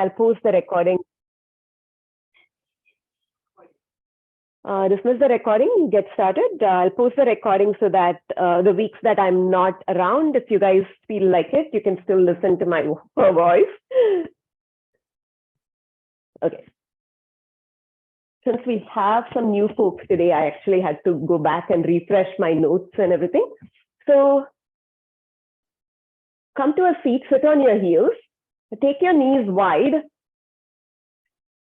I'll post the recording. Dismiss the recording, get started. I'll post the recording so that the weeks that I'm not around, if you guys feel like it, you can still listen to my voice. Okay. Since we have some new folks today, I actually had to go back and refresh my notes and everything. So come to a seat, sit on your heels, take your knees wide,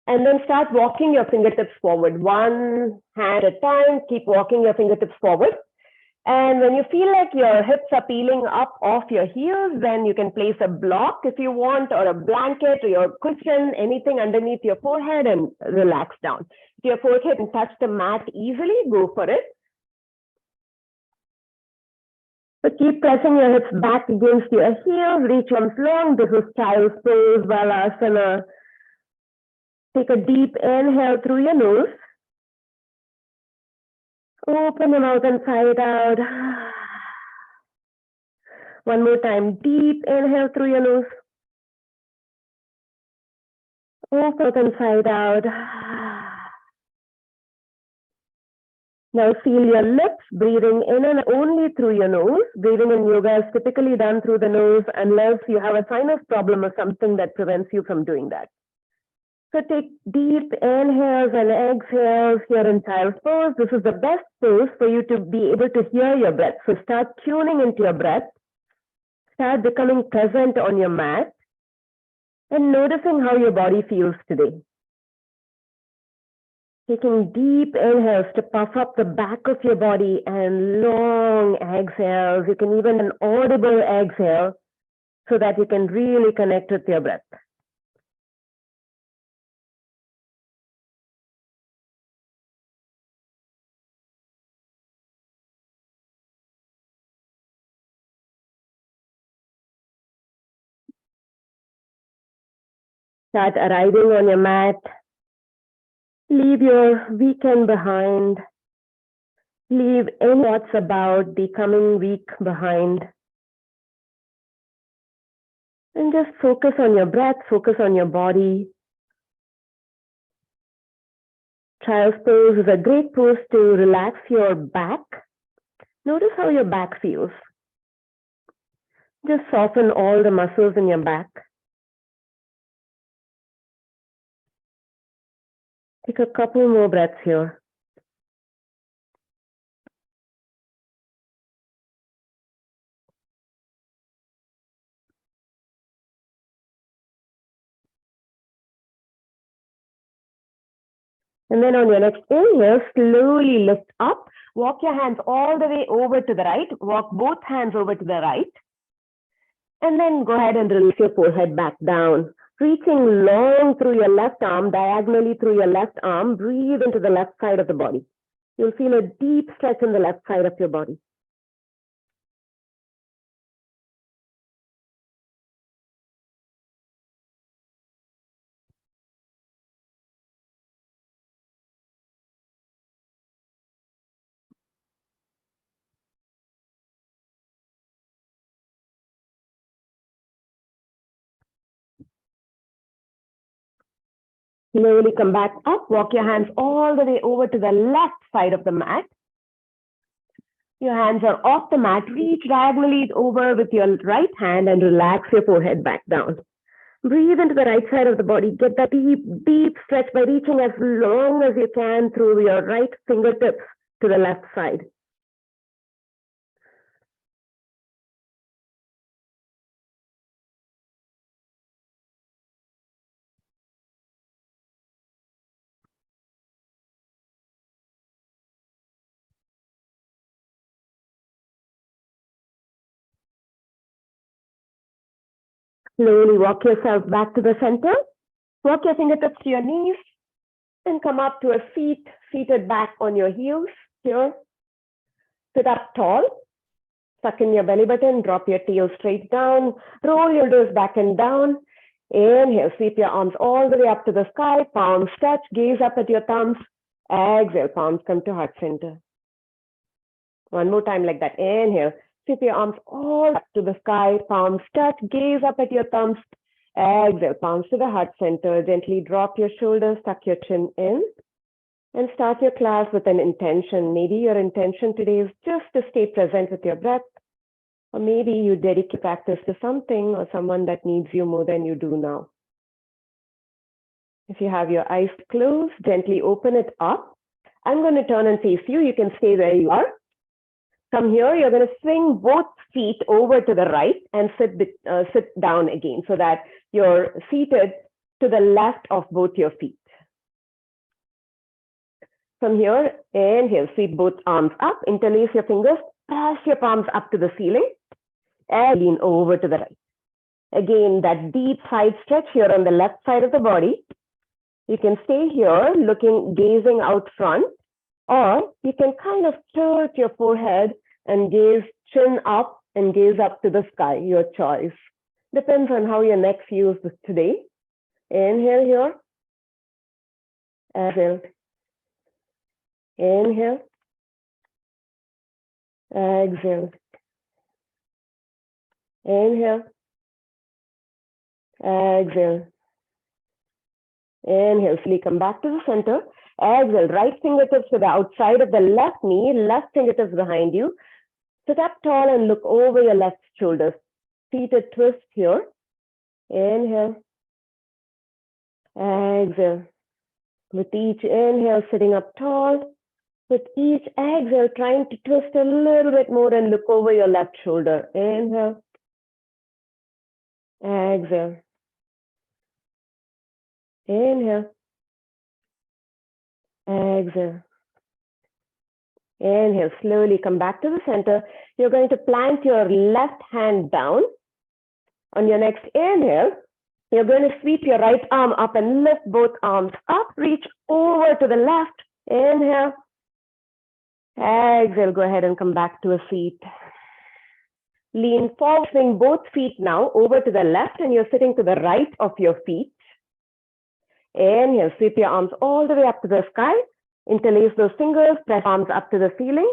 and then start walking your fingertips forward, one hand at a time. Keep walking your fingertips forward. And when you feel like your hips are peeling up off your heels, then you can place a block if you want, or a blanket or your cushion, anything underneath your forehead, and relax down. If your forehead can touch the mat easily, go for it. So keep pressing your hips back against your heels, reach arms long. This is child's pose, Balasana. Take a deep inhale through your nose. Open your mouth and sigh out. One more time, deep inhale through your nose. Open and sigh out. Now feel your lips, breathing in and only through your nose. Breathing in yoga is typically done through the nose unless you have a sinus problem or something that prevents you from doing that. So take deep inhales and exhales here in child's pose. This is the best pose for you to be able to hear your breath. So start tuning into your breath. Start becoming present on your mat and noticing how your body feels today. Taking deep inhales to puff up the back of your body and long exhales. You can even an audible exhale so that you can really connect with your breath. Start arriving on your mat. Leave your weekend behind. Leave any thoughts about the coming week behind. And just focus on your breath, focus on your body. Child's pose is a great pose to relax your back. Notice how your back feels. Just soften all the muscles in your back. Take a couple more breaths here. And then on your next inhale, slowly lift up. Walk your hands all the way over to the right. Walk both hands over to the right. And then go ahead and release your forehead back down. Reaching long through your left arm, diagonally through your left arm. Breathe into the left side of the body. You'll feel a deep stretch in the left side of your body. Slowly come back up. Walk your hands all the way over to the left side of the mat. Your hands are off the mat. Reach diagonally over with your right hand and relax your forehead back down. Breathe into the right side of the body. Get that deep, deep stretch by reaching as long as you can through your right fingertips to the left side. Slowly walk yourself back to the center. Walk your fingertips to your knees and come up to a seat, seated back on your heels here. Sit up tall. Suck in your belly button. Drop your tail straight down. Roll your nose back and down. Inhale. Sweep your arms all the way up to the sky. Palms touch. Gaze up at your thumbs. Exhale. Palms come to heart center. One more time like that. Inhale. Sweep your arms all up to the sky. Palms touch. Gaze up at your thumbs. Exhale, palms to the heart center. Gently drop your shoulders, tuck your chin in, and start your class with an intention. Maybe your intention today is just to stay present with your breath, or maybe you dedicate practice to something or someone that needs you more than you do now. If you have your eyes closed, gently open it up. I'm going to turn and face you. You can stay where you are. From here, you're going to swing both feet over to the right and sit down again so that you're seated to the left of both your feet. From here, inhale, sweep both arms up, interlace your fingers, press your palms up to the ceiling, and lean over to the right. Again, that deep side stretch here on the left side of the body. You can stay here gazing out front, or you can kind of tilt your forehead and gaze chin up and gaze up to the sky, your choice. Depends on how your neck feels today. Inhale here. Exhale. Inhale. Exhale. Inhale. Exhale. Inhale, slowly come back to the center. Exhale, right fingertips to the outside of the left knee, left fingertips behind you. Sit up tall and look over your left shoulders. Seated twist here. Inhale. Exhale. With each inhale, sitting up tall. With each exhale, trying to twist a little bit more and look over your left shoulder. Inhale. Exhale. Inhale. Exhale. Inhale, slowly come back to the center. You're going to plant your left hand down. On your next inhale, you're going to sweep your right arm up and lift both arms up. Reach over to the left. Inhale. Exhale, go ahead and come back to a seat. Lean forward, swing both feet now over to the left, and you're sitting to the right of your feet. Inhale, sweep your arms all the way up to the sky. Interlace those fingers, press arms up to the ceiling.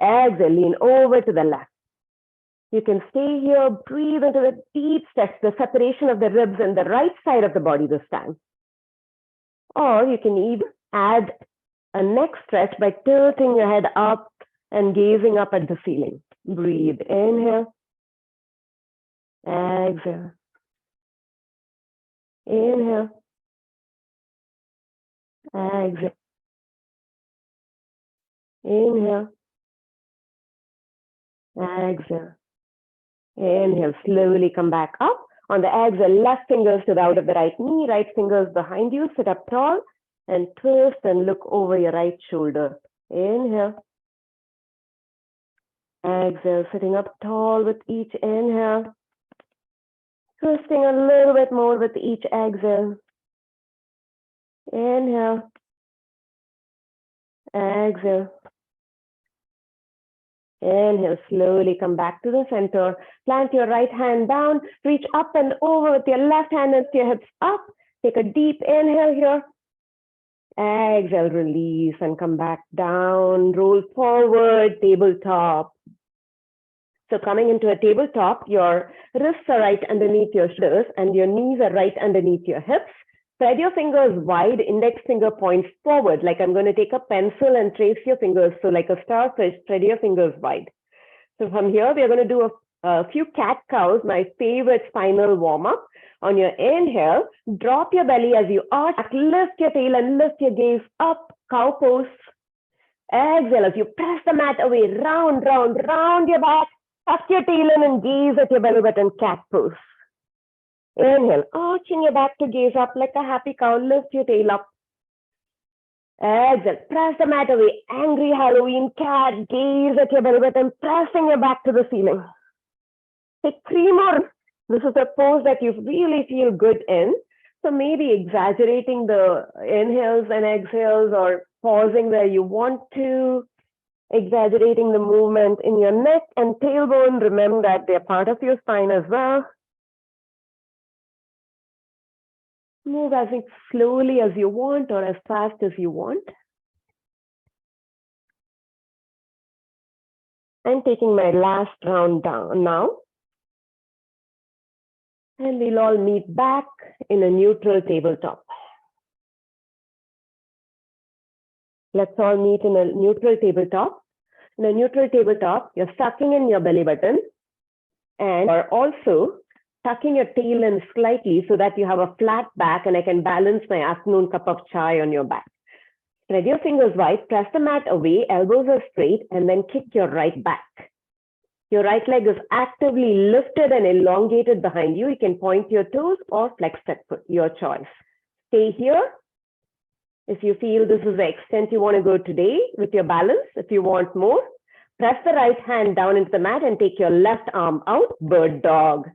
Exhale, lean over to the left. You can stay here, breathe into the deep stretch, the separation of the ribs in the right side of the body this time. Or you can even add a neck stretch by tilting your head up and gazing up at the ceiling. Breathe, inhale. Exhale. Inhale. Exhale. Inhale. Exhale. Inhale, slowly come back up. On the exhale, left fingers to the out of the right knee, right fingers behind you, sit up tall and twist and look over your right shoulder. Inhale. Exhale, sitting up tall with each inhale. Twisting a little bit more with each exhale. Inhale. Exhale. Inhale, slowly come back to the center. Plant your right hand down. Reach up and over with your left hand and your hips up. Take a deep inhale here. Exhale, release and come back down. Roll forward, tabletop. So coming into a tabletop, your wrists are right underneath your shoulders and your knees are right underneath your hips. Spread your fingers wide, index finger points forward, like I'm going to take a pencil and trace your fingers. So like a starfish, spread your fingers wide. So from here, we're going to do a few cat-cows, my favorite spinal warm-up. On your inhale, drop your belly as you arch, lift your tail and lift your gaze up, cow pose. Exhale as you press the mat away, round, round, round your back, tuck your tail in and gaze at your belly button, cat pose. Inhale, arching your back to gaze up like a happy cow, lift your tail up. Exhale, press the mat away, angry Halloween cat, gaze at your belly button, pressing your back to the ceiling. Take 3 more. This is a pose that you really feel good in. So maybe exaggerating the inhales and exhales or pausing where you want to, exaggerating the movement in your neck and tailbone. Remember that they're part of your spine as well. Move as slowly as you want or as fast as you want. I'm taking my last round down now. And we'll all meet back in a neutral tabletop. Let's all meet in a neutral tabletop. In a neutral tabletop, you're sucking in your belly button and you're also tucking your tail in slightly so that you have a flat back and I can balance my afternoon cup of chai on your back. Spread your fingers wide, press the mat away, elbows are straight, and then kick your right back. Your right leg is actively lifted and elongated behind you. You can point your toes or flex that foot, your choice. Stay here. If you feel this is the extent you want to go today with your balance, if you want more, press the right hand down into the mat and take your left arm out, bird dog.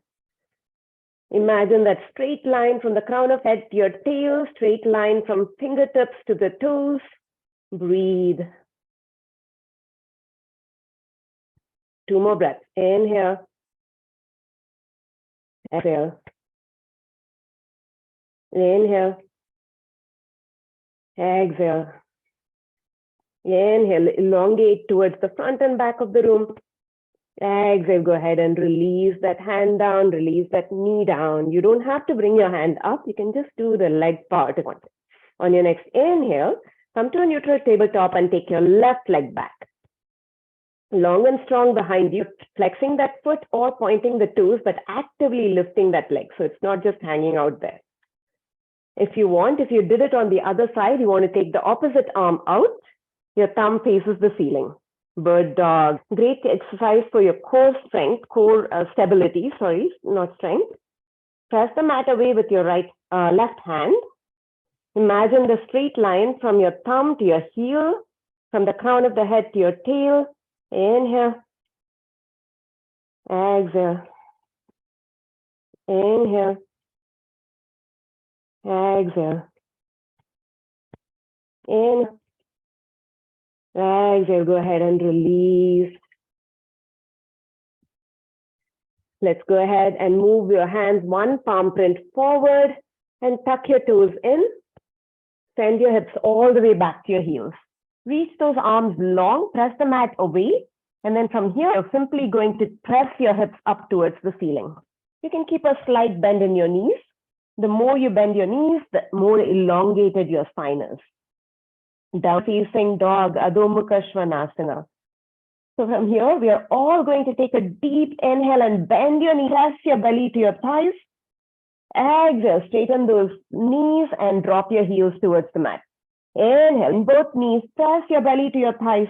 Imagine that straight line from the crown of head to your tail, straight line from fingertips to the toes. Breathe. 2 more breaths. Inhale. Exhale. Inhale. Exhale. Inhale. Elongate towards the front and back of the room. Exhale. Go ahead and release that hand down. Release that knee down. You don't have to bring your hand up. You can just do the leg part if you want. On your next inhale, come to a neutral tabletop and take your left leg back. Long and strong behind you, flexing that foot or pointing the toes, but actively lifting that leg. So it's not just hanging out there. If you want, if you did it on the other side, you want to take the opposite arm out. Your thumb faces the ceiling. Bird dog. Great exercise for your core strength, core stability, sorry, not strength. Press the mat away with your left hand. Imagine the straight line from your thumb to your heel, from the crown of the head to your tail. Inhale. Exhale. Inhale. Exhale. Inhale. Exhale. Go ahead and release. Let's go ahead and move your hands one palm print forward and tuck your toes in. Send your hips all the way back to your heels. Reach those arms long, press the mat away, and then from here, you're simply going to press your hips up towards the ceiling. You can keep a slight bend in your knees. The more you bend your knees, the more elongated your spine is. Down facing dog, Adho Mukha Svanasana. So from here, we are all going to take a deep inhale and bend your knees, press your belly to your thighs. Exhale, straighten those knees and drop your heels towards the mat. Inhale, in both knees, press your belly to your thighs.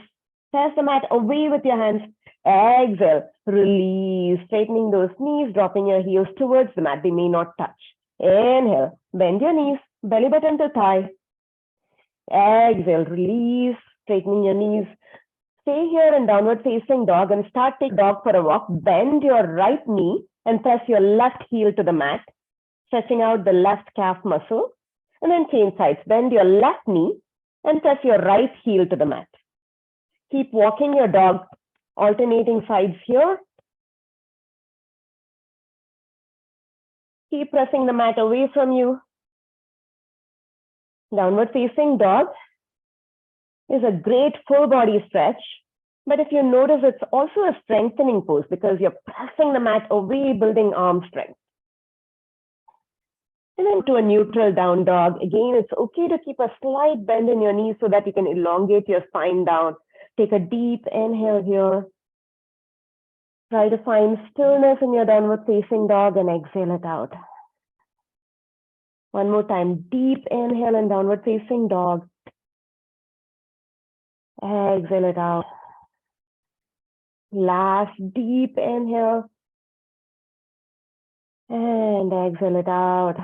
Press the mat away with your hands. Exhale, release, straightening those knees, dropping your heels towards the mat. They may not touch. Inhale, bend your knees, belly button to thigh. Exhale, release, straightening your knees. Stay here in downward facing dog and start take dog for a walk. Bend your right knee and press your left heel to the mat, stretching out the left calf muscle. And then change sides. Bend your left knee and press your right heel to the mat. Keep walking your dog, alternating sides here. Keep pressing the mat away from you. Downward facing dog is a great full body stretch. But if you notice, it's also a strengthening pose because you're pressing the mat away, building arm strength. And then to a neutral down dog. Again, it's okay to keep a slight bend in your knees so that you can elongate your spine down. Take a deep inhale here. Try to find stillness in your downward facing dog and exhale it out. One more time, deep inhale in downward facing dog. Exhale it out. Last deep inhale. And exhale it out.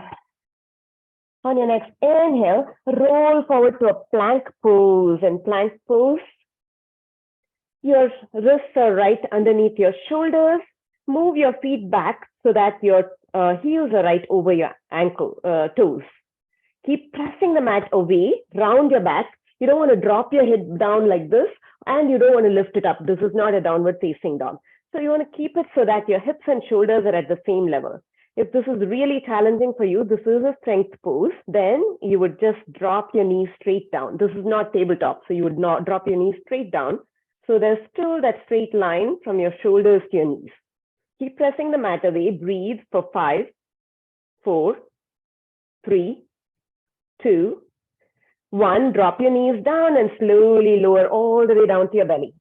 On your next inhale, roll forward to a plank pose. In plank pose, your wrists are right underneath your shoulders. Move your feet back so that your heels are right over your toes. Keep pressing the mat away, round your back. You don't want to drop your head down like this, and you don't want to lift it up. This is not a downward facing dog. So you want to keep it so that your hips and shoulders are at the same level. If this is really challenging for you, this is a strength pose, then you would just drop your knees straight down. This is not tabletop, so you would not drop your knees straight down. So there's still that straight line from your shoulders to your knees. Keep pressing the mat away, breathe for 5, 4, 3, 2, 1. Drop your knees down and slowly lower all the way down to your belly.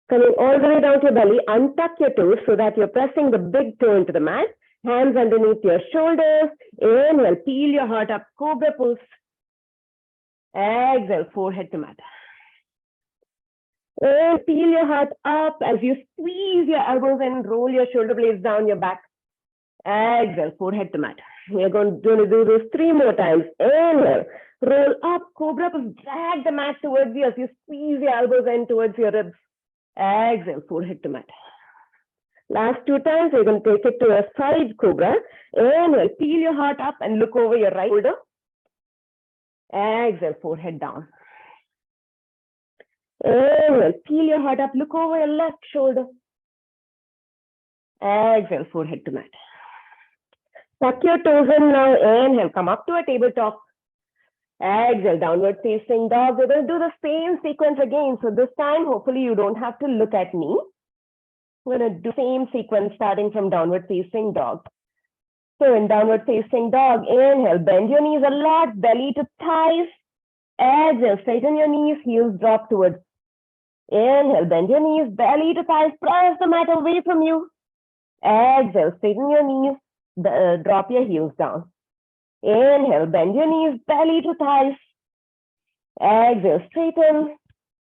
Coming all the way down to your belly, untuck your toes so that you're pressing the big toe into the mat. Hands underneath your shoulders. Inhale, peel your heart up, cobra pose. Exhale, forehead to mat. And peel your heart up as you squeeze your elbows and roll your shoulder blades down your back. Exhale, forehead to mat. We're going to do this 3 more times. Inhale, roll up, cobra pose, drag the mat towards you as you squeeze your elbows in towards your ribs. Exhale, forehead to mat. Last 2 times, we're going to take it to a side cobra. Inhale, peel your heart up and look over your right shoulder. Exhale, forehead down. Inhale, peel your heart up, look over your left shoulder. Exhale, forehead to mat. Tuck your toes in now. Inhale, come up to a tabletop. Exhale, downward facing dog. We're going to do the same sequence again. So this time, hopefully you don't have to look at me. We're going to do the same sequence starting from downward facing dog. So in downward facing dog, inhale, bend your knees a lot, belly to thighs. Exhale, straighten your knees, heels drop towards. Inhale, bend your knees, belly to thighs, press the mat away from you. Exhale, straighten your knees, drop your heels down. Inhale, bend your knees, belly to thighs. Exhale, straighten,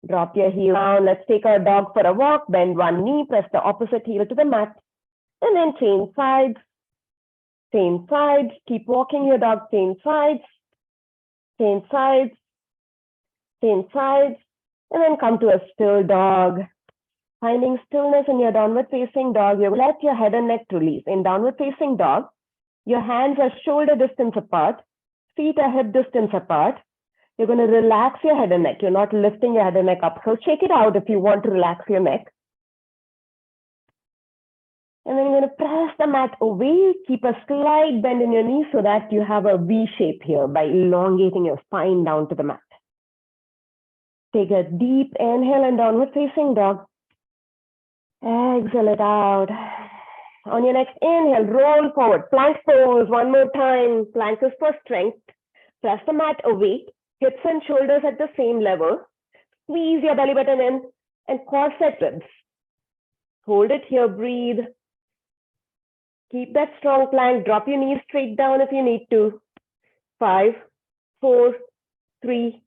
drop your heel down. Let's take our dog for a walk. Bend one knee, press the opposite heel to the mat. And then change sides. Change sides. Keep walking your dog. Change sides. Change sides. Change sides. And then come to a still dog. Finding stillness in your downward facing dog, you let your head and neck release. In downward facing dog, your hands are shoulder distance apart, feet are hip distance apart. You're going to relax your head and neck. You're not lifting your head and neck up. So check it out if you want to relax your neck. And then you're going to press the mat away. Keep a slight bend in your knees so that you have a V shape here by elongating your spine down to the mat. Take a deep inhale and downward facing dog. Exhale it out. On your next inhale, roll forward. Plank pose. One more time. Plank is for strength. Press the mat away. Hips and shoulders at the same level. Squeeze your belly button in and corset ribs. Hold it here. Breathe. Keep that strong plank. Drop your knees straight down if you need to. 5, 4, 3,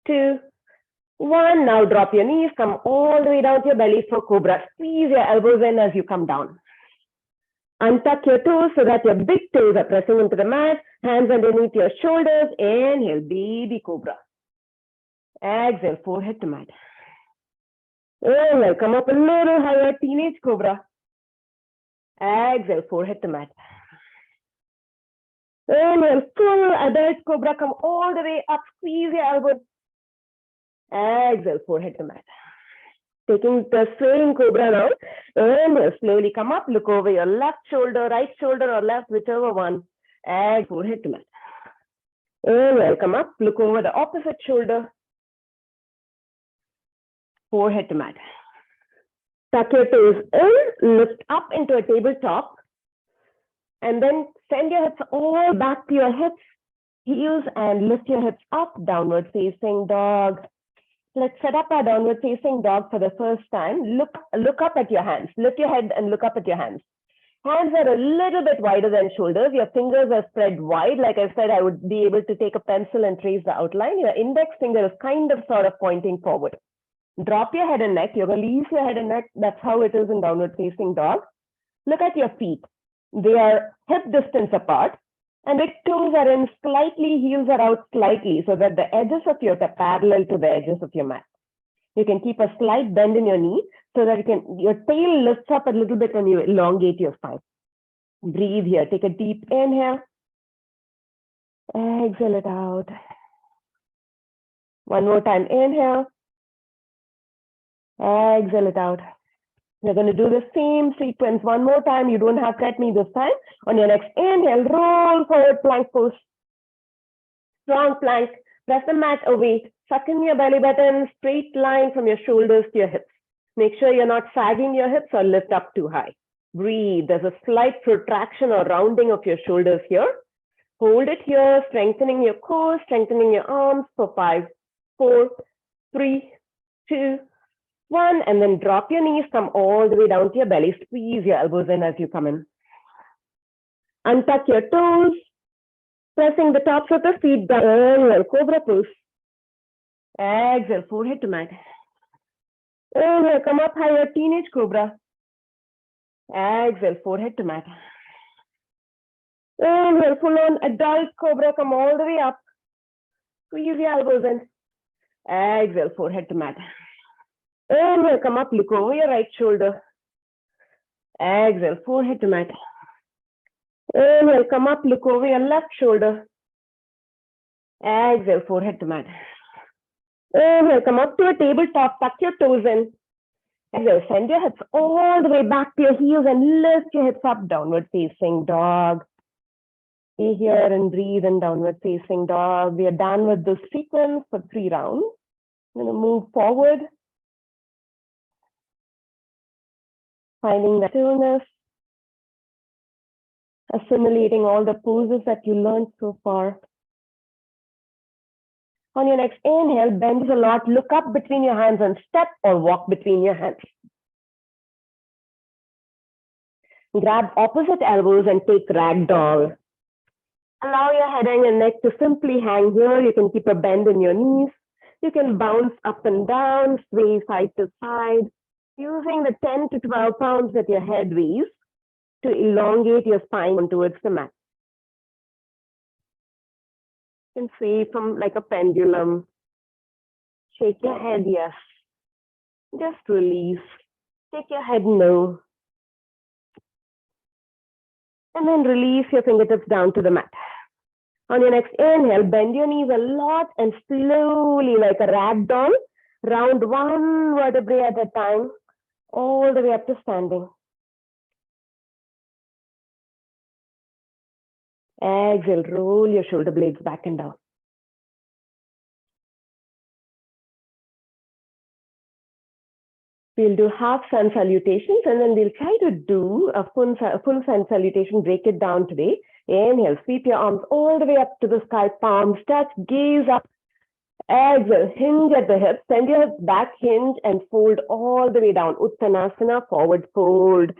2, 1. Now drop your knees. Come all the way down to your belly for cobra. Squeeze your elbows in as you come down. Untuck your toes so that your big toes are pressing into the mat. Hands underneath your shoulders. Inhale, baby cobra. Exhale, forehead to mat. Inhale, come up a little higher, teenage cobra. Exhale, forehead to mat. Inhale, full adult cobra. Come all the way up. Squeeze your elbows. Exhale, forehead to mat. Taking the swaying cobra now. Inhale, slowly come up. Look over your left shoulder, right shoulder, or left, whichever one. Exhale, forehead to mat. Inhale, come up. Look over the opposite shoulder. Forehead to mat. Tuck your toes in. Lift up into a tabletop. And then send your hips all back to your hips, heels, and lift your hips up. Downward facing dog. Let's set up our downward facing dog for the first time. Look up at your hands. Lift your head and look up at your hands. Hands are a little bit wider than shoulders. Your fingers are spread wide. Like I said, I would be able to take a pencil and trace the outline. Your index finger is kind of sort of pointing forward. Drop your head and neck. You're going to release your head and neck. That's how it is in downward facing dog. Look at your feet. They are hip distance apart. And the toes are in slightly, heels are out slightly, so that the edges of your are parallel to the edges of your mat. You can keep a slight bend in your knee so that your tail lifts up a little bit when you elongate your spine. Breathe here. Take a deep inhale. Exhale it out. One more time. Inhale. Exhale it out. We're going to do the same sequence one more time. You don't have to let me this time. On your next inhale, roll forward, plank pose. Strong plank. Press the mat away. Suck in your belly button, straight line from your shoulders to your hips. Make sure you're not sagging your hips or lift up too high. Breathe. There's a slight protraction or rounding of your shoulders here. Hold it here, strengthening your core, strengthening your arms for 5, 4, 3, 2, 1, and then drop your knees, come all the way down to your belly. Squeeze your elbows in as you come in. Untuck your toes, pressing the tops of the feet down. Inhale, cobra pose. Exhale, forehead to mat. Inhale, come up higher, teenage cobra. Exhale, forehead to mat. Inhale, full on adult cobra, come all the way up. Squeeze your elbows in. Exhale, forehead to mat. Inhale, come up, look over your right shoulder. Exhale, forehead to mat. Inhale, come up, look over your left shoulder. Exhale, forehead to mat. Inhale, come up to a tabletop, tuck your toes in. Exhale, send your hips all the way back to your heels and lift your hips up, downward facing dog. Stay here and breathe in downward facing dog. We are done with this sequence for 3 rounds. I'm going to move forward, finding the stillness, assimilating all the poses that you learned so far. On your next inhale, bend a lot, look up between your hands and step or walk between your hands. Grab opposite elbows and take ragdoll. Allow your head and your neck to simply hang here. You can keep a bend in your knees. You can bounce up and down, sway side to side, using the 10 to 12 pounds that your head weighs to elongate your spine towards the mat. You can sway from like a pendulum. Shake your head, yes. Just release. Take your head, no. And then release your fingertips down to the mat. On your next inhale, bend your knees a lot and slowly, like a rag doll, round one vertebrae at a time, all the way up to standing. Exhale, roll your shoulder blades back and down. We'll do half sun salutations and then we'll try to do a full sun salutation, break it down today. Inhale, sweep your arms all the way up to the sky, palms touch, gaze up. Exhale, hinge at the hips, send your hips back, hinge and fold all the way down. Uttanasana, forward fold.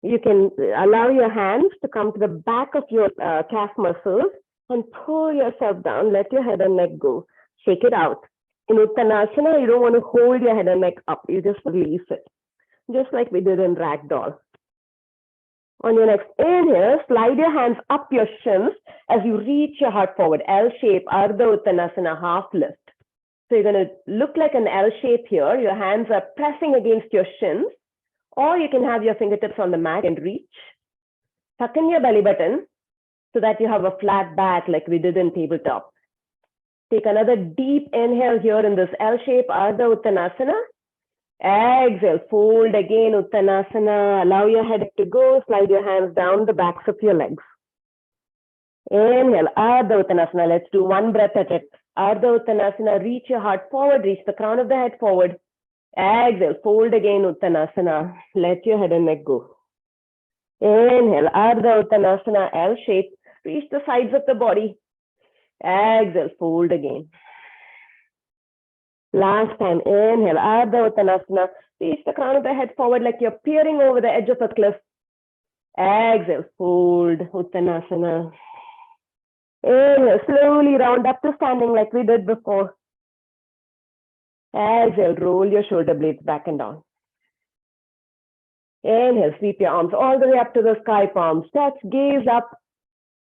You can allow your hands to come to the back of your calf muscles and pull yourself down. Let your head and neck go. Shake it out. In Uttanasana, you don't want to hold your head and neck up. You just release it, just like we did in ragdoll. On your next inhale, slide your hands up your shins as you reach your heart forward. L shape, Ardha Uttanasana, half lift. So you're going to look like an L shape here. Your hands are pressing against your shins, or you can have your fingertips on the mat and reach. Tuck in your belly button so that you have a flat back like we did in tabletop. Take another deep inhale here in this L shape, Ardha Uttanasana. Exhale, fold again, Uttanasana. Allow your head to go, slide your hands down the backs of your legs. Inhale, Ardha Uttanasana. Let's do one breath at it. Ardha Uttanasana, reach your heart forward, reach the crown of the head forward. Exhale, fold again, Uttanasana. Let your head and neck go. Inhale, Ardha Uttanasana, L shape. Reach the sides of the body. Exhale, fold again. Last time, inhale, Ardha Uttanasana. Reach the crown of the head forward like you're peering over the edge of a cliff. Exhale, fold, Uttanasana. Inhale, slowly round up to standing like we did before. Exhale, roll your shoulder blades back and down. Inhale, sweep your arms all the way up to the sky, palms touch, gaze up.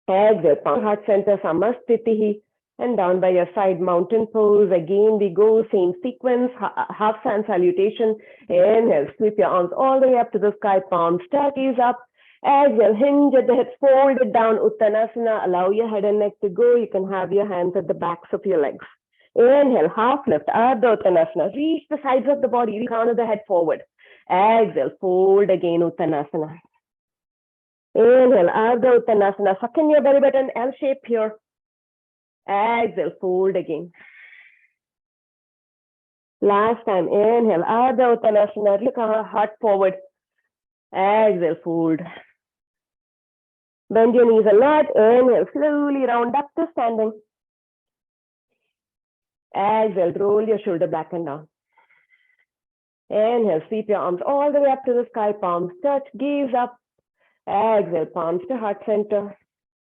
Exhale, palm heart center, Samastitihi, and down by your side, mountain pose. Again, we go, same sequence, half sun salutation. Inhale, sweep your arms all the way up to the sky, palms touch, gaze up. Exhale, hinge at the hips, fold it down, Uttanasana. Allow your head and neck to go. You can have your hands at the backs of your legs. Inhale, half lift, Ardha Uttanasana. Reach the sides of the body, crown of the head forward. Exhale, fold again, Uttanasana. Inhale, Ardha Uttanasana. Suck in your belly button, L shape here. Exhale, fold again. Last time, inhale, Ardha Uttanasana. Look our heart forward. Exhale, fold. Bend your knees a lot. Inhale, slowly round up to standing. Exhale, roll your shoulder back and down. Inhale, sweep your arms all the way up to the sky, palms touch, gaze up. Exhale, palms to heart center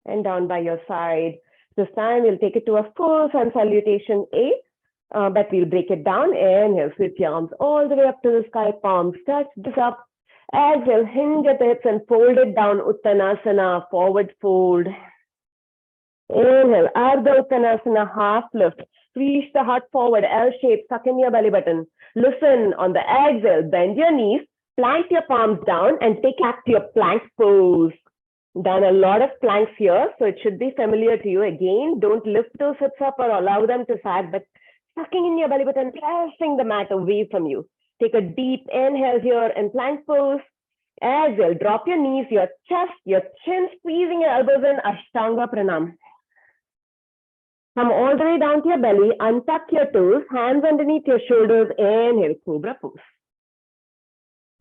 and down by your side. This time we'll take it to a full sun salutation A, but we'll break it down. Inhale, sweep your arms all the way up to the sky, palms touch, this up. Exhale, hinge at the hips and fold it down, Uttanasana, forward fold. Inhale, Ardha Uttanasana, half lift. Reach the heart forward, L shape, suck in your belly button. Listen, on the exhale, bend your knees, plant your palms down and take back to your plank pose. Done a lot of planks here, so it should be familiar to you. Again, don't lift those hips up or allow them to sag, but sucking in your belly button, pressing the mat away from you. Take a deep inhale here in plank pose. Exhale, drop your knees, your chest, your chin, squeezing your elbows in, Ashtanga Pranam. Come all the way down to your belly, untuck your toes, hands underneath your shoulders, inhale, Cobra pose.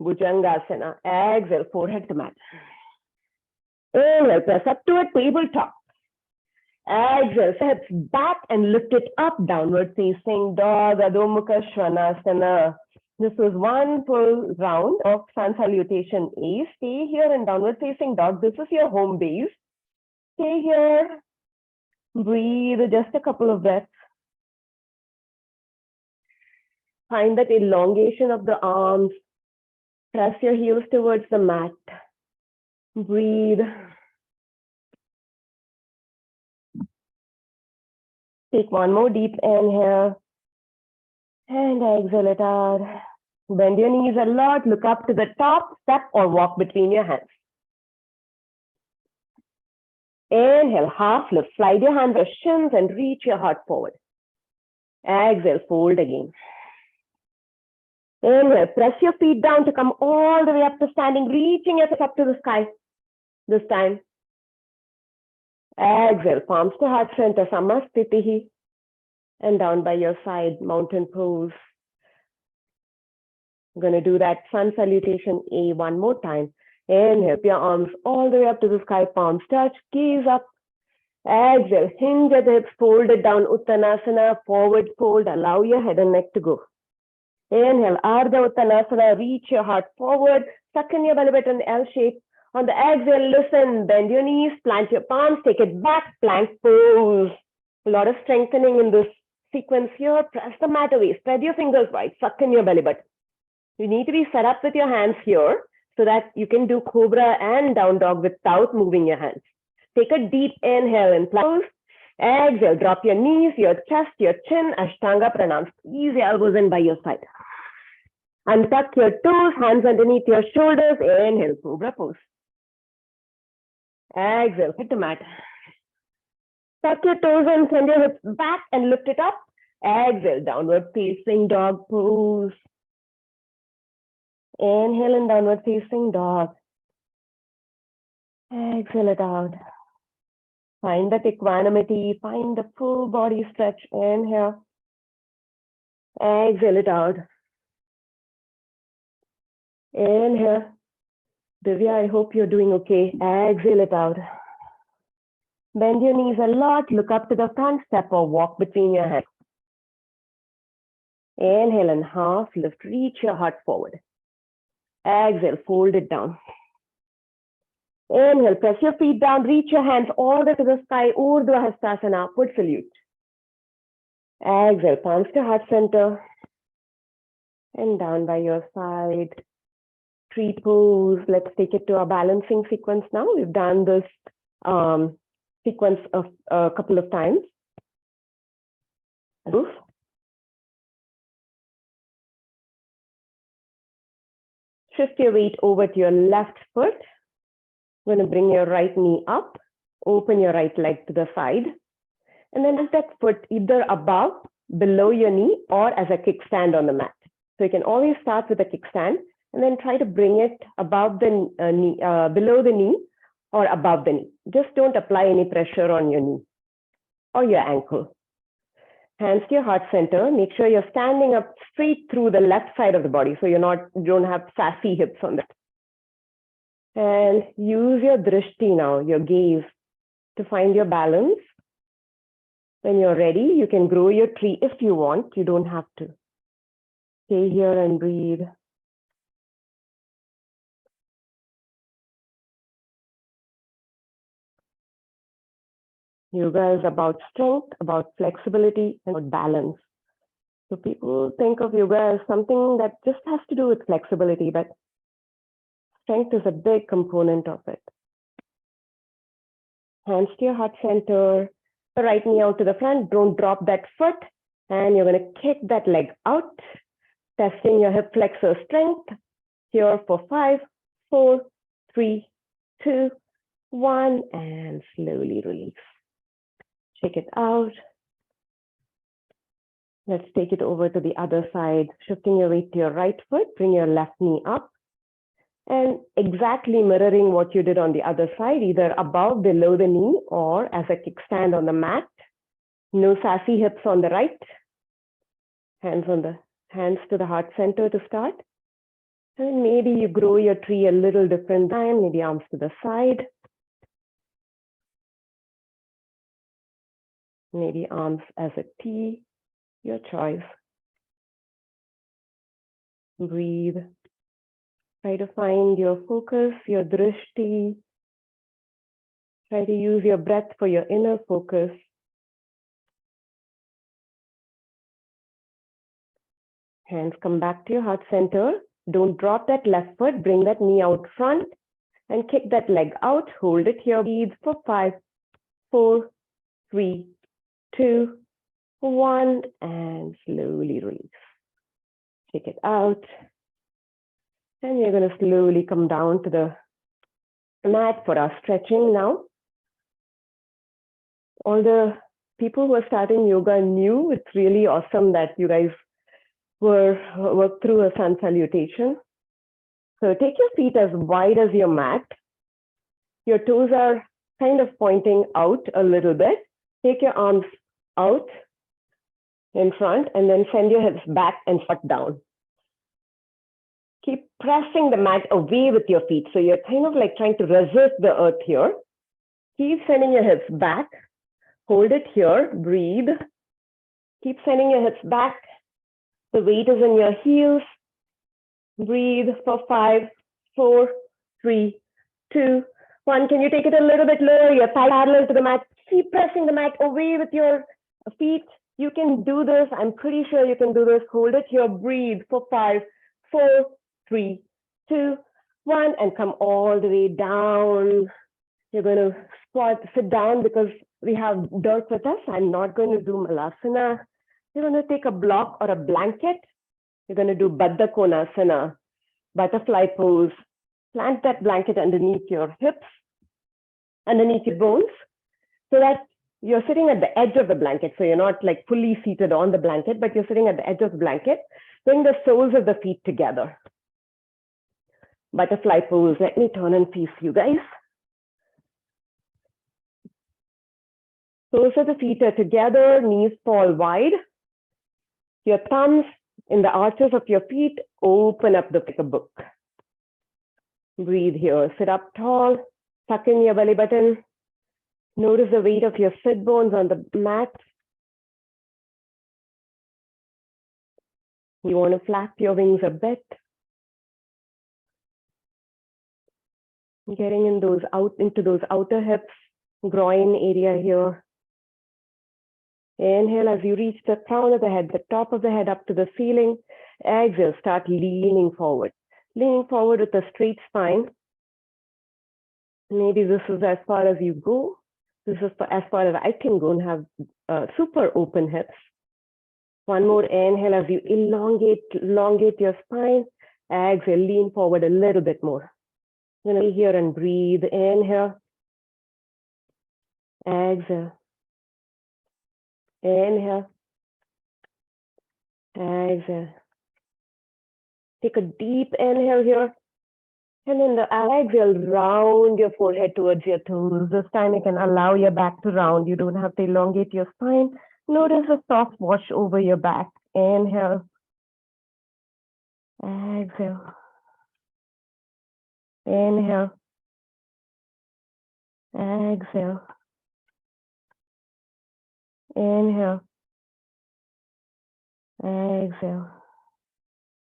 Bhujangasana, exhale, forehead to mat. Inhale, press up to a tabletop. Exhale, hips back and lift it up, downward facing dog, Adho Mukha Svanasana. This was one full round of Sun Salutation A. Stay here in downward facing dog. This is your home base. Stay here. Breathe just a couple of breaths. Find that elongation of the arms. Press your heels towards the mat. Breathe. Take one more deep inhale. And exhale it out. Bend your knees a lot. Look up to the top. Step or walk between your hands. Inhale, half lift. Slide your hands or shins and reach your heart forward. Exhale, fold again. Inhale, press your feet down to come all the way up to standing, reaching yourself up to the sky. This time. Exhale, palms to heart center, Samastitihi. And down by your side, mountain pose. I'm going to do that Sun Salutation A one more time. Inhale, your arms all the way up to the sky, palms touch, gaze up. Exhale, hinge at the hips, fold it down, Uttanasana, forward fold, allow your head and neck to go. Inhale, Ardha Uttanasana, reach your heart forward, suck in your belly button, L shape. On the exhale, listen, bend your knees, plant your palms, take it back, plank pose. A lot of strengthening in this sequence here. Press the mat away, spread your fingers wide, suck in your belly button. You need to be set up with your hands here so that you can do Cobra and Down Dog without moving your hands. Take a deep inhale in plank pose. Exhale, drop your knees, your chest, your chin, Ashtanga Pranam. Squeeze your elbows in by your side. Untuck your toes, hands underneath your shoulders. Inhale, Cobra pose. Exhale, hit the mat. Tuck your toes in, send your hips back and lift it up. Exhale, downward facing dog pose. Inhale and downward facing dog. Exhale it out. Find that equanimity, find the full body stretch. Inhale. Exhale it out. Inhale. Divya, I hope you're doing okay. Exhale it out. Bend your knees a lot. Look up to the front, step or walk between your hands. Inhale and half lift. Reach your heart forward. Exhale, fold it down. Inhale, press your feet down. Reach your hands all the way to the sky. Urdhva Hastasana, upward salute. Exhale, palms to heart center. And down by your side. Tree pose. Let's take it to a balancing sequence now. We've done this sequence of a couple of times. Shift your weight over to your left foot. You're going to bring your right knee up, open your right leg to the side, and then lift that foot either above, below your knee, or as a kickstand on the mat. So you can always start with a kickstand and then try to bring it above the knee, below the knee or above the knee. Just don't apply any pressure on your knee or your ankle. Hands to your heart center. Make sure you're standing up straight through the left side of the body, so you don't have sassy hips on that. And use your drishti now, your gaze, to find your balance. When you're ready, you can grow your tree if you want. You don't have to. Stay here and breathe. Yoga is about strength, about flexibility, and about balance. So people think of yoga as something that just has to do with flexibility, but strength is a big component of it. Hands to your heart center, the right knee out to the front, don't drop that foot, and you're going to kick that leg out, testing your hip flexor strength. Here for 5, 4, 3, 2, 1, and slowly release. Shake it out. Let's take it over to the other side, shifting your weight to your right foot, bring your left knee up, and exactly mirroring what you did on the other side, either above, below the knee, or as a kickstand on the mat. No sassy hips on the right. Hands to the heart center to start. And maybe you grow your tree a little different time, maybe arms to the side. Maybe arms as a T, your choice. Breathe. Try to find your focus, your drishti. Try to use your breath for your inner focus. Hands come back to your heart center. Don't drop that left foot. Bring that knee out front and kick that leg out. Hold it here. Breathe for 5, 4, 3, 2, 1, and slowly release. Take it out. And you're going to slowly come down to the mat for our stretching now. All the people who are starting yoga new, it's really awesome that you guys work through a Sun Salutation. So take your feet as wide as your mat. Your toes are kind of pointing out a little bit. Take your arms out in front and then send your hips back and foot down. Keep pressing the mat away with your feet. So you're kind of like trying to resist the earth here. Keep sending your hips back. Hold it here. Breathe. Keep sending your hips back. The weight is in your heels. Breathe for 5, 4, 3, 2, 1. Can you take it a little bit lower? Your thigh parallel to the mat. Keep pressing the mat away with your feet. You can do this. I'm pretty sure you can do this. Hold it here. Breathe for 5, 4, 3, 2, 1, and come all the way down. You're going to sit down because we have Dirk with us. I'm not going to do Malasana. You're going to take a block or a blanket. You're going to do Baddha Konasana, butterfly pose. Plant that blanket underneath your hips, underneath your bones, so that you're sitting at the edge of the blanket. So you're not like fully seated on the blanket, but you're sitting at the edge of the blanket. Bring the soles of the feet together. Butterfly pose. Let me turn and face you guys. Soles of the feet are together, knees fall wide. Your thumbs in the arches of your feet, open up like a book. Breathe here. Sit up tall, tuck in your belly button. Notice the weight of your sit bones on the mat. You want to flap your wings a bit. Getting in into those outer hips, groin area here. Inhale as you reach the crown of the head, the top of the head up to the ceiling. Exhale, start leaning forward. Leaning forward with a straight spine. Maybe this is as far as you go. This is as far as I can go and have super open hips. One more inhale as you elongate your spine. Exhale, lean forward a little bit more. You're going to be here and breathe. Inhale. Exhale. Inhale. Exhale. Take a deep inhale here. And then the exhale, round your forehead towards your toes. This time you can allow your back to round. You don't have to elongate your spine. Notice a soft wash over your back. Inhale. Exhale. Inhale. Exhale. Inhale. Exhale.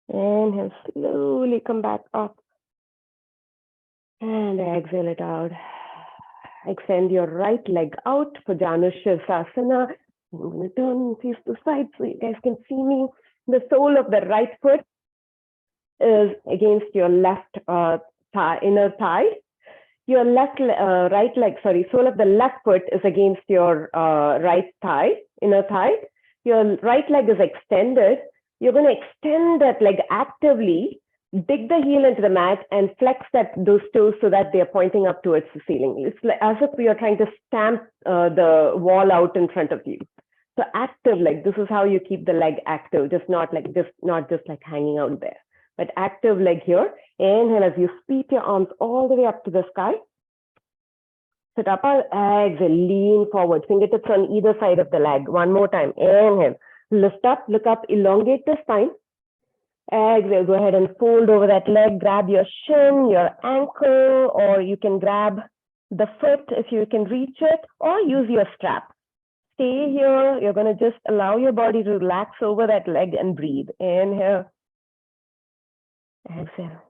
Inhale. Slowly come back up. And exhale it out. Extend your right leg out for Janushirasana. I'm going to turn face to side so you guys can see me. The sole of the right foot is against your left inner thigh. Your sole of the left foot is against your right thigh, inner thigh. Your right leg is extended. You're going to extend that leg actively, dig the heel into the mat and flex those toes so that they're pointing up towards the ceiling. It's like, as if you're trying to stamp the wall out in front of you. So active leg, this is how you keep the leg active, not just like hanging out there, but active leg here. Inhale as you sweep your arms all the way up to the sky. Sit up, exhale, lean forward, fingertips on either side of the leg. One more time, inhale, lift up, look up, elongate the spine. Exhale, go ahead and fold over that leg, grab your shin, your ankle, or you can grab the foot if you can reach it, or use your strap. Stay here, you're going to just allow your body to relax over that leg and breathe. Inhale. Exhale.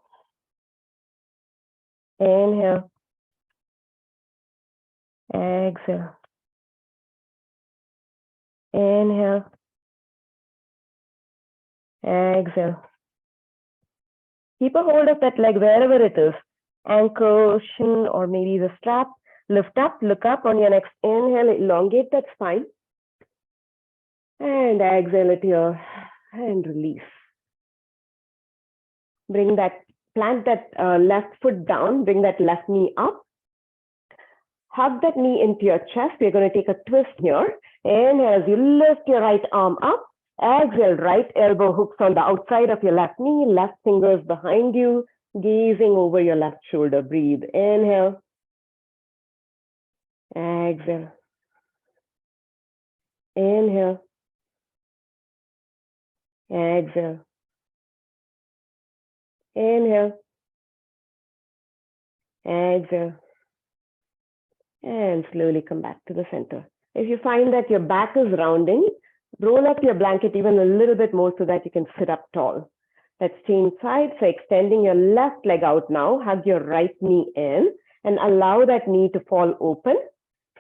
Inhale. Exhale. Inhale. Exhale. Keep a hold of that leg wherever it is. Ankle, shin, or maybe the strap. Lift up, look up on your next inhale, elongate that spine. And exhale it here and release. Plant that left foot down, bring that left knee up. Hug that knee into your chest. We're going to take a twist here. And as you lift your right arm up, exhale, right elbow hooks on the outside of your left knee, left fingers behind you, gazing over your left shoulder. Breathe. Inhale. Exhale. Inhale. Exhale. Inhale. Exhale. And slowly come back to the center. If you find that your back is rounding, roll up your blanket even a little bit more so that you can sit up tall. Let's change sides. So extending your left leg out now, hug your right knee in and allow that knee to fall open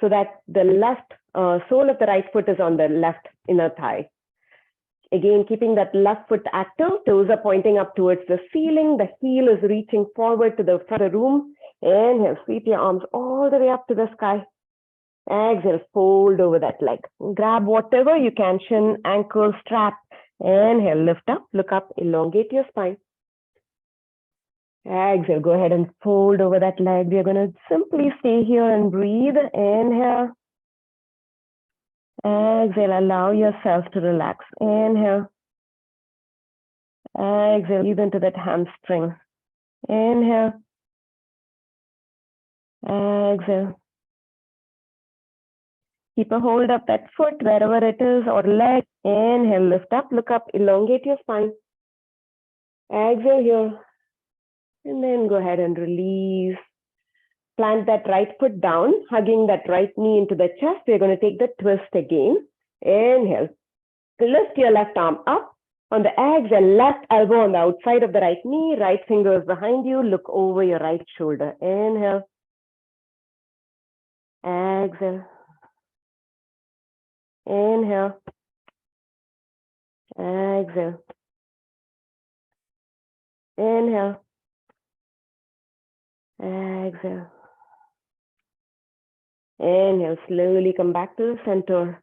so that the left sole of the right foot is on the left inner thigh. Again, keeping that left foot active, toes are pointing up towards the ceiling, the heel is reaching forward to the front of the room. Inhale, sweep your arms all the way up to the sky. Exhale, fold over that leg. Grab whatever you can, shin, ankle, strap. Inhale, lift up, look up, elongate your spine. Exhale, go ahead and fold over that leg. We're going to simply stay here and breathe. Inhale. Exhale, allow yourself to relax. Inhale. Exhale, breathe into that hamstring. Inhale. Exhale. Keep a hold of that foot wherever it is or leg. Inhale, lift up, look up, elongate your spine. Exhale here. And then go ahead and release. Plant that right foot down, hugging that right knee into the chest. We're going to take the twist again. Inhale. Lift your left arm up. On the exhale, left elbow on the outside of the right knee, right fingers behind you. Look over your right shoulder. Inhale. Exhale. Inhale. Exhale. Inhale. Exhale. Inhale, slowly come back to the center.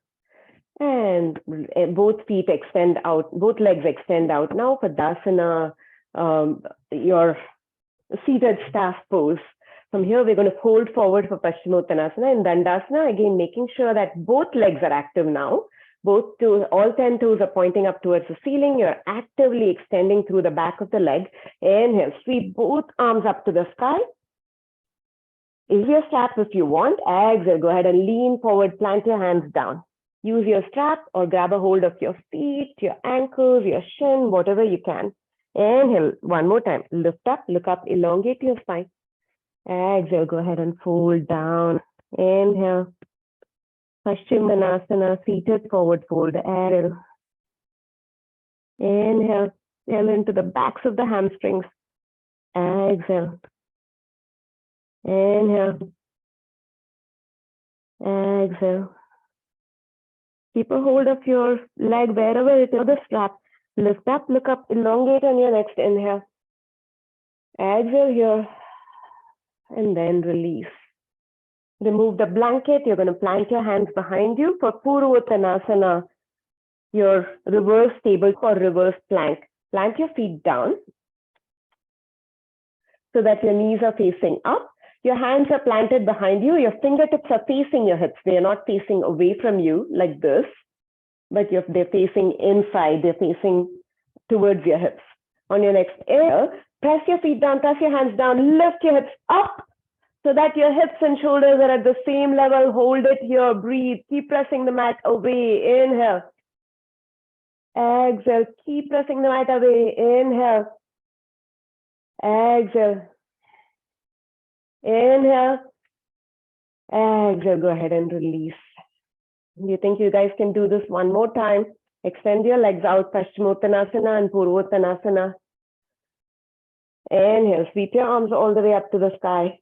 And both feet extend out, both legs extend out. Now for Dasana, your seated staff pose. From here, we're going to fold forward for Paschimottanasana and Dandasana. Again, making sure that both legs are active now. Both toes, all 10 toes are pointing up towards the ceiling. You're actively extending through the back of the leg. Inhale, sweep both arms up to the sky. Use your strap if you want. Exhale, go ahead and lean forward, plant your hands down. Use your strap or grab a hold of your feet, your ankles, your shin, whatever you can. Inhale, one more time. Lift up, look up, elongate your spine. Exhale, go ahead and fold down. Inhale. Paschimottanasana, seated forward fold. Exhale. Inhale. Exhale into the backs of the hamstrings. Exhale. Inhale. Exhale. Keep a hold of your leg wherever it is, the strap. Lift up, look up, elongate on your next inhale. Exhale here. And then release. Remove the blanket. You're going to plant your hands behind you for Purvottanasana, your reverse table or reverse plank. Plant your feet down so that your knees are facing up. Your hands are planted behind you. Your fingertips are facing your hips. They are not facing away from you like this, but they're facing inside. They're facing towards your hips. On your next inhale, press your feet down, press your hands down, lift your hips up so that your hips and shoulders are at the same level. Hold it here, breathe, keep pressing the mat away. Inhale. Exhale, keep pressing the mat away. Inhale. Exhale. Inhale. Exhale, go ahead and release. You think you guys can do this one more time? Extend your legs out, Paschimottanasana and Purvottanasana. Inhale, sweep your arms all the way up to the sky.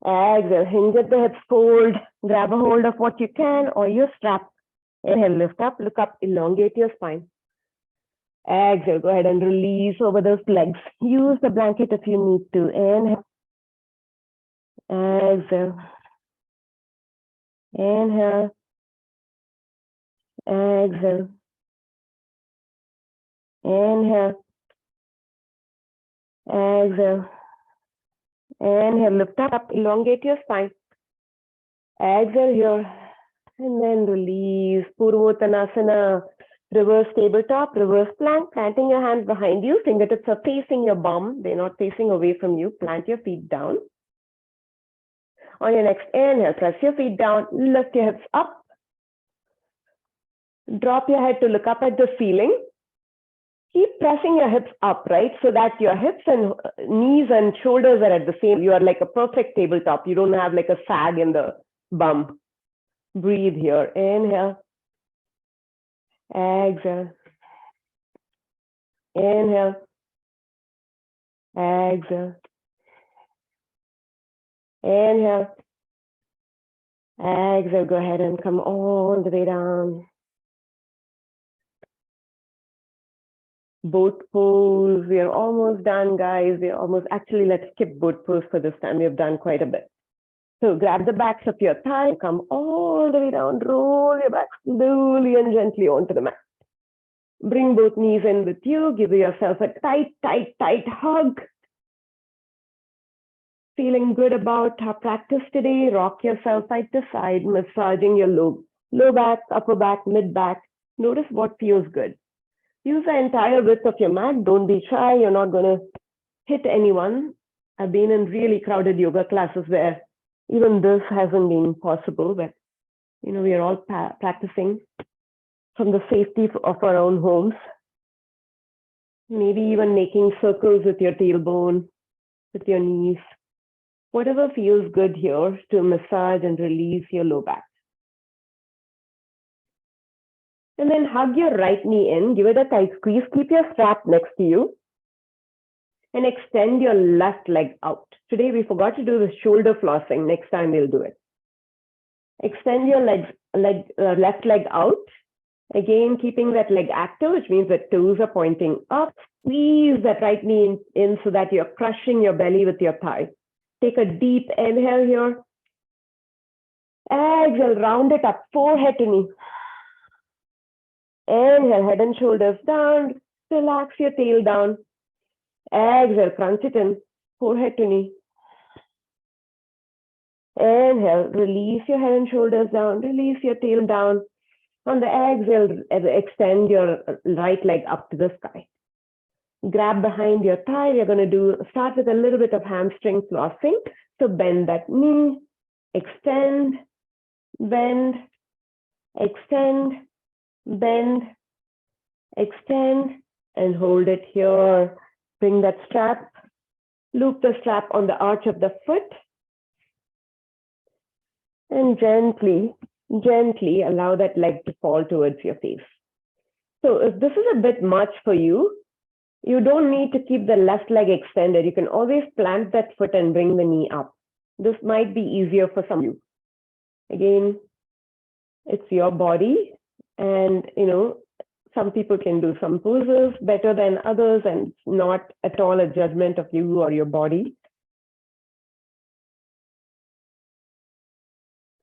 Exhale, hinge at the hips, fold, grab a hold of what you can or your strap. Inhale, lift up, look up, elongate your spine. Exhale, go ahead and release over those legs. Use the blanket if you need to. Inhale. Exhale. Inhale. Exhale. Inhale. Exhale. Inhale, lift up, elongate your spine. Exhale here. And then release. Purvottanasana. Reverse tabletop, reverse plank, planting your hands behind you. Fingertips are facing your bum. They're not facing away from you. Plant your feet down. On your next inhale, press your feet down, lift your hips up. Drop your head to look up at the ceiling. Keep pressing your hips up, right? So that your hips and knees and shoulders are at the same. You are like a perfect tabletop. You don't have like a sag in the bum. Breathe here. Inhale. Exhale. Inhale. Exhale. Inhale. Exhale. Go ahead and come all the way down. Both pose. We are almost done, guys. We are almost, actually, let's skip both pose for this time. We have done quite a bit. So grab the backs of your thighs, come all the way down, roll your back slowly and gently onto the mat. Bring both knees in with you, give yourself a tight, tight, tight hug. Feeling good about our practice today, rock yourself side to side, massaging your low back, upper back, mid back. Notice what feels good. Use the entire width of your mat. Don't be shy. You're not going to hit anyone. I've been in really crowded yoga classes where even this hasn't been possible, but we are all practicing from the safety of our own homes. Maybe even making circles with your tailbone, with your knees. Whatever feels good here to massage and release your low back. And then hug your right knee in, give it a tight squeeze, keep your strap next to you, and extend your left leg out. Today we forgot to do the shoulder flossing. Next time we'll do it. Extend your left leg out. Again, keeping that leg active, which means the toes are pointing up. Squeeze that right knee in so that you're crushing your belly with your thigh. Take a deep inhale here. Exhale, round it up, forehead to knee. Inhale, head and shoulders down. Relax your tail down. Exhale, crunch it in, forehead to knee. Inhale, release your head and shoulders down. Release your tail down. On the exhale, extend your right leg up to the sky. Grab behind your thigh. We're going to start with a little bit of hamstring flossing. So bend that knee, extend, bend, extend, bend, extend, and hold it here. Bring that strap Loop the strap on the arch of the foot and gently, gently allow that leg to fall towards your face. So if this is a bit much for you, you don't need to keep the left leg extended. You can always plant that foot and bring the knee up. This might be easier for some of you. Again, it's your body, and some people can do some poses better than others, and it's not at all a judgment of you or your body.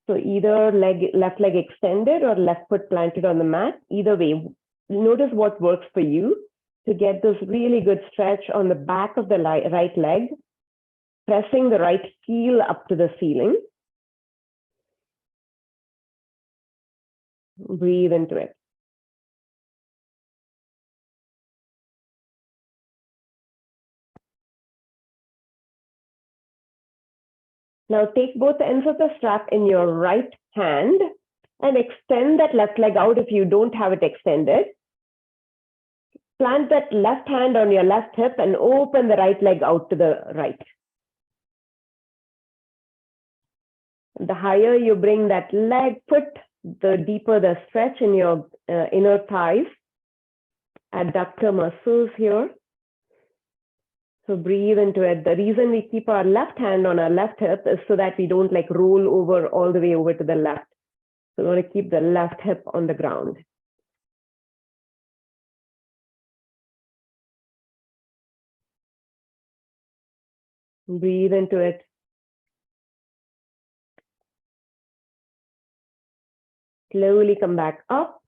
So either left leg extended or left foot planted on the mat. Either way, notice what works for you to get this really good stretch on the back of the right leg, pressing the right heel up to the ceiling. Breathe into it. Now take both ends of the strap in your right hand and extend that left leg out if you don't have it extended. Plant that left hand on your left hip and open the right leg out to the right. The higher you bring that leg, foot, the deeper the stretch in your inner thighs, adductor muscles here. So breathe into it. The reason we keep our left hand on our left hip is so that we don't roll over all the way over to the left. So we want to keep the left hip on the ground. Breathe into it. Slowly come back up.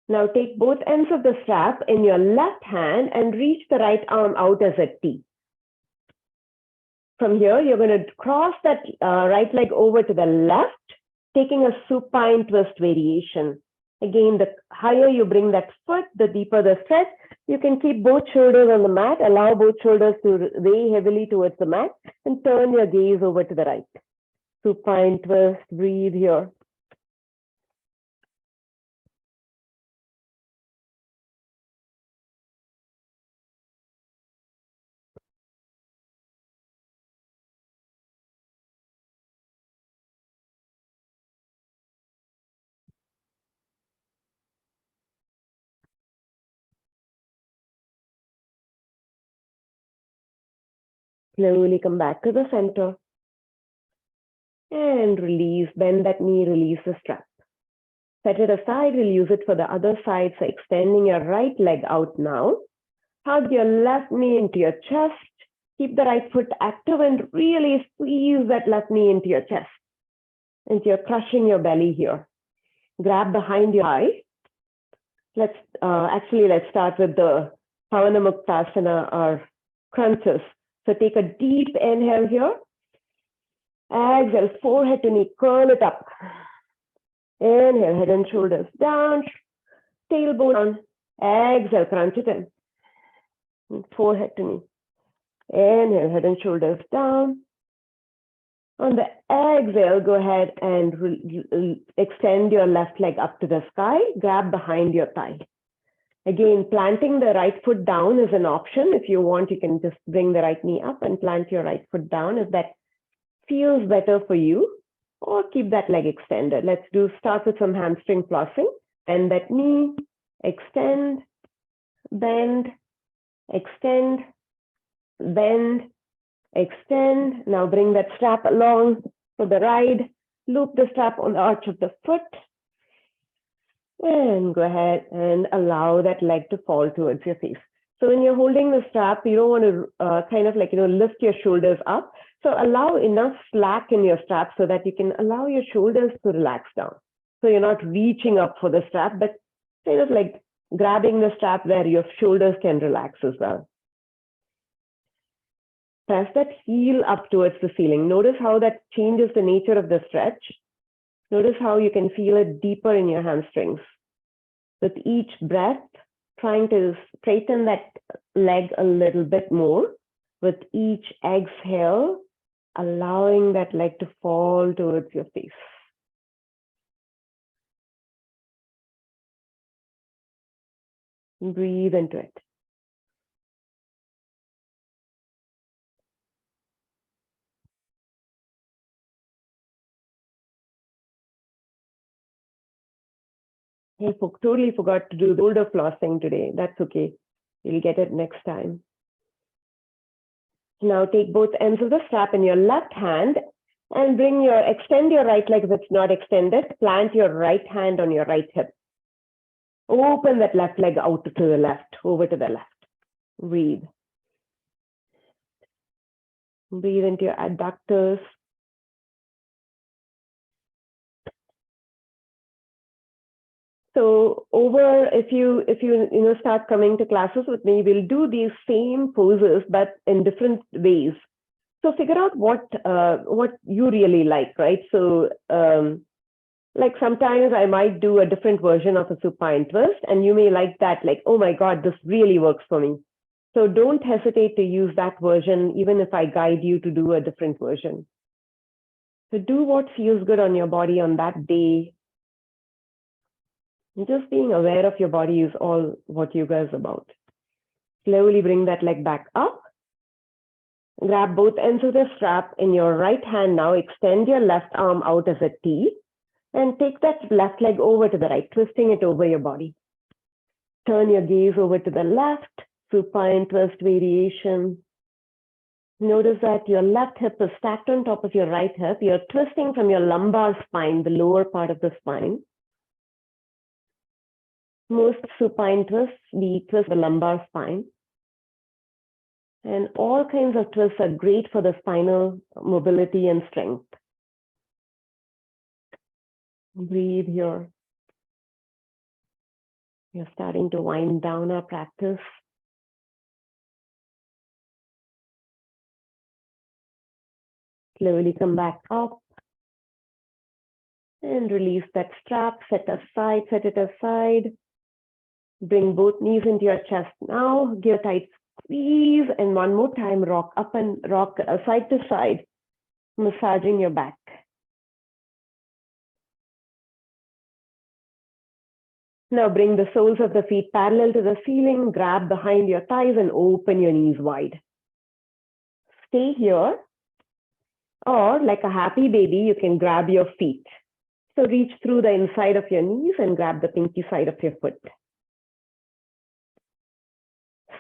Now take both ends of the strap in your left hand and reach the right arm out as a T. From here, you're going to cross that right leg over to the left, taking a supine twist variation. Again, the higher you bring that foot, the deeper the stretch. You can keep both shoulders on the mat, allow both shoulders to weigh heavily towards the mat, and turn your gaze over to the right. Supine twist, breathe here. Slowly come back to the center. And release, bend that knee, release the strap. Set it aside, we'll use it for the other side. So extending your right leg out now. Hug your left knee into your chest. Keep the right foot active and really squeeze that left knee into your chest. And you're crushing your belly here. Grab behind your eye. Let's start with the Pavanamuktasana or crunches. So take a deep inhale here. Exhale, forehead to knee, curl it up. Inhale, head and shoulders down, tailbone down. Exhale, crunch it in. Forehead to knee. Inhale, head and shoulders down. On the exhale, go ahead and extend your left leg up to the sky. Grab behind your thigh. Again, planting the right foot down is an option. If you want, you can just bring the right knee up and plant your right foot down if that feels better for you, or keep that leg extended. Let's start with some hamstring flossing. Bend that knee, extend, bend, extend, bend, extend. Now bring that strap along for the ride. Loop the strap on the arch of the foot. And go ahead and allow that leg to fall towards your face. So when you're holding the strap, you don't want to lift your shoulders up. So allow enough slack in your strap so that you can allow your shoulders to relax down. So you're not reaching up for the strap, but kind of like grabbing the strap where your shoulders can relax as well. Press that heel up towards the ceiling. Notice how that changes the nature of the stretch. Notice how you can feel it deeper in your hamstrings. With each breath, trying to straighten that leg a little bit more. With each exhale, allowing that leg to fall towards your face. Breathe into it. I totally forgot to do the shoulder flossing today. That's okay. You'll get it next time. Now take both ends of the strap in your left hand and extend your right leg if it's not extended. Plant your right hand on your right hip. Open that left leg out to the left, over to the left. Breathe. Breathe into your adductors. So if you start coming to classes with me, we'll do these same poses, but in different ways. So figure out what you really like, right? So like sometimes I might do a different version of a supine twist, and you may like that, like, oh my God, this really works for me. So don't hesitate to use that version, even if I guide you to do a different version. So do what feels good on your body on that day. Just being aware of your body is all what yoga is about. Slowly bring that leg back up. Grab both ends of the strap in your right hand now. Extend your left arm out as a T and take that left leg over to the right, twisting it over your body. Turn your gaze over to the left, supine twist variation. Notice that your left hip is stacked on top of your right hip. You're twisting from your lumbar spine, the lower part of the spine. Most supine twists, we twist the lumbar spine. And all kinds of twists are great for the spinal mobility and strength. Breathe here. You're starting to wind down our practice. Slowly come back up. And release that strap, set it aside. Bring both knees into your chest now. Give a tight squeeze, and one more time, rock up and rock side to side, massaging your back. Now bring the soles of the feet parallel to the ceiling, grab behind your thighs and open your knees wide. Stay here, or like a happy baby, you can grab your feet. So reach through the inside of your knees and grab the pinky side of your foot.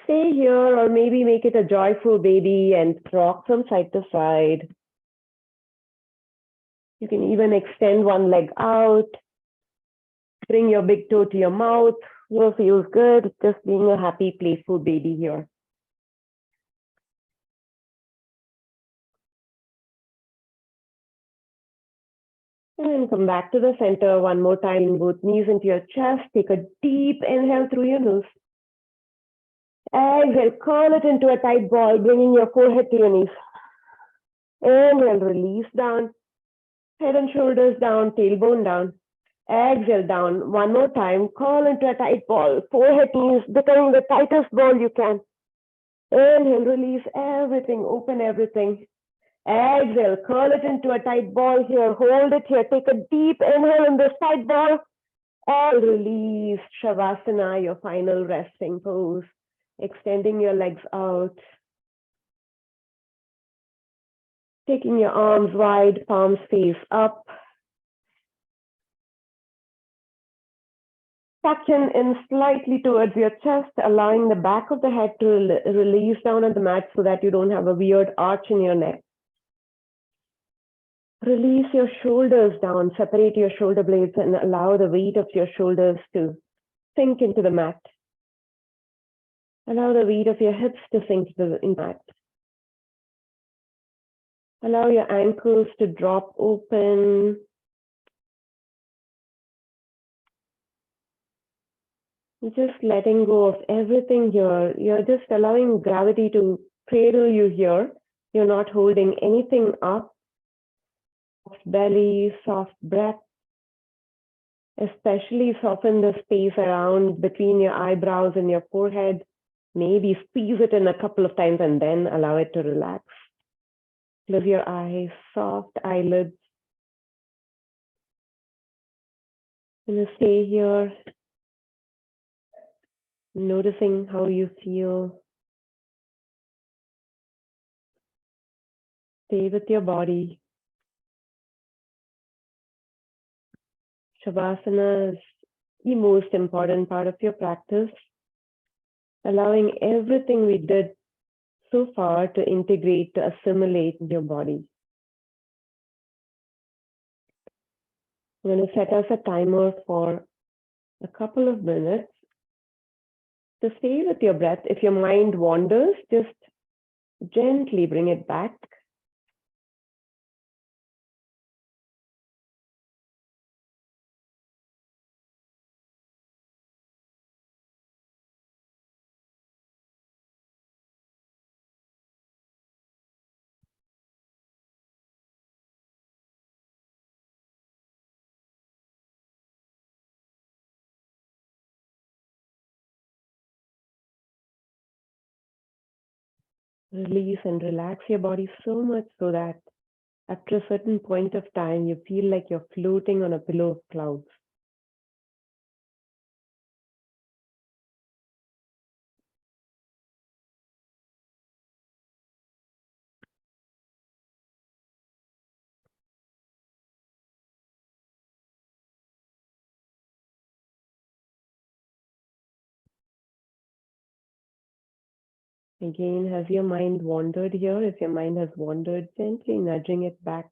Stay here, or maybe make it a joyful baby and rock from side to side. You can even extend one leg out. Bring your big toe to your mouth. It feels good. Just being a happy, playful baby here. And come back to the center one more time. Both knees into your chest. Take a deep inhale through your nose. Exhale, curl it into a tight ball, bringing your forehead to your knees. Inhale, release down. Head and shoulders down, tailbone down. Exhale down. One more time. Curl into a tight ball. Forehead, knees, becoming the tightest ball you can. Inhale, release everything. Open everything. Exhale, curl it into a tight ball here. Hold it here. Take a deep inhale in this tight ball. And release. Shavasana, your final resting pose. Extending your legs out. Taking your arms wide, palms face up. Tuck in slightly towards your chest, allowing the back of the head to release down on the mat so that you don't have a weird arch in your neck. Release your shoulders down, separate your shoulder blades and allow the weight of your shoulders to sink into the mat. Allow the weight of your hips to sink into the mat. Allow your ankles to drop open. Just letting go of everything here. You're just allowing gravity to cradle you here. You're not holding anything up. Soft belly, soft breath. Especially soften the space around between your eyebrows and your forehead. Maybe squeeze it in a couple of times and then allow it to relax. Close your eyes, soft eyelids. And stay here, noticing how you feel. Stay with your body. Shavasana is the most important part of your practice, allowing everything we did so far to integrate, to assimilate in your body. I'm going to set us a timer for a couple of minutes to stay with your breath. If your mind wanders, just gently bring it back. Release and relax your body so much so that after a certain point of time, you feel like you're floating on a pillow of clouds. Again, has your mind wandered here? If your mind has wandered, gently nudging it back,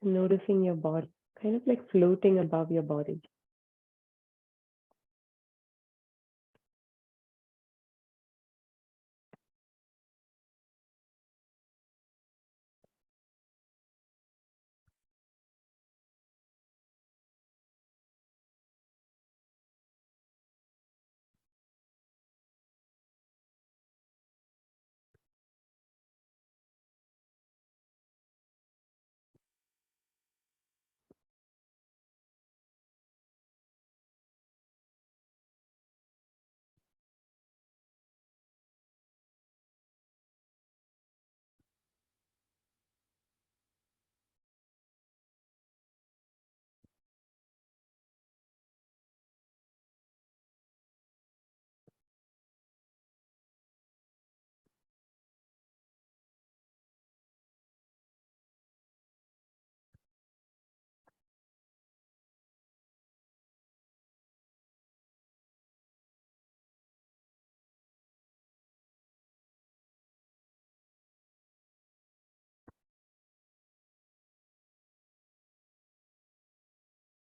noticing your body, kind of like floating above your body.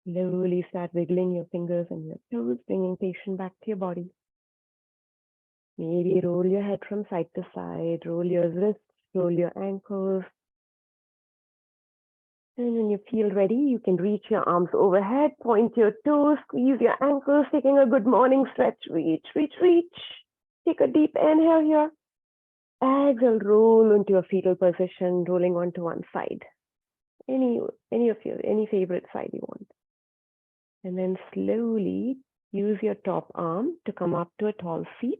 Slowly start wiggling your fingers and your toes, bringing attention back to your body. Maybe roll your head from side to side, roll your wrists, roll your ankles. And when you feel ready, you can reach your arms overhead, point your toes, squeeze your ankles, taking a good morning stretch. Reach, reach, reach. Take a deep inhale here. Exhale, roll into a fetal position, rolling onto one side. Any favorite side you want. And then slowly use your top arm to come up to a tall seat.